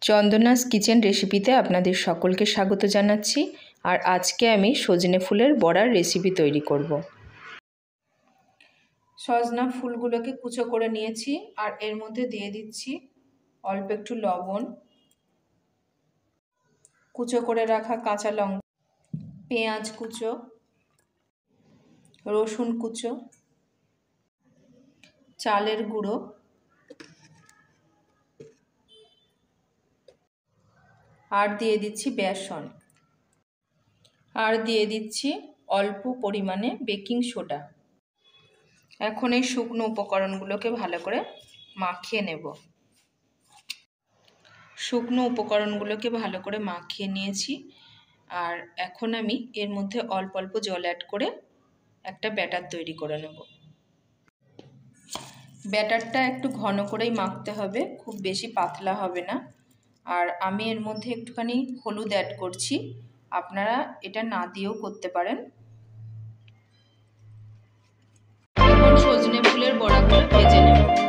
চন্দনাস kitchen রেসিপিতে আপনাদের সকলকে স্বাগত জানাচ্ছি। আর আজকে আমি সজনে ফুলের বড়ার রেসিপি তৈরি করব। সজনা ফুলগুলোকে কুচো করে নিয়েছি আর এর মধ্যে দিয়ে দিচ্ছি অল্প একটু লবণ, কুচো করে রাখা কাঁচা লঙ্কা, পেঁয়াজ কুচো, রসুন কুচো, চালের গুঁড়ো, আর দিয়ে দিচ্ছি বেসন, আর দিয়ে দিচ্ছি অল্প পরিমাণে বেকিং সোডা। এখন এই শুকনো উপকরণগুলোকে ভালো করে মাখিয়ে নেব। শুকনো উপকরণগুলোকে ভালো করে মাখিয়ে নিয়েছি। আর এখন আমি এর মধ্যে অল্প অল্প জল অ্যাড করে একটা ব্যাটার তৈরি করে নেব। ব্যাটারটা একটু ঘন করেই মাখতে হবে, খুব বেশি পাতলা হবে না। আর আমি এর মধ্যে একটুখানি হলুদ অ্যাড করছি, আপনারা এটা না দিয়েও করতে পারেন। এখন সজনে ফুলের বড়াগুলো ভেজে নেব।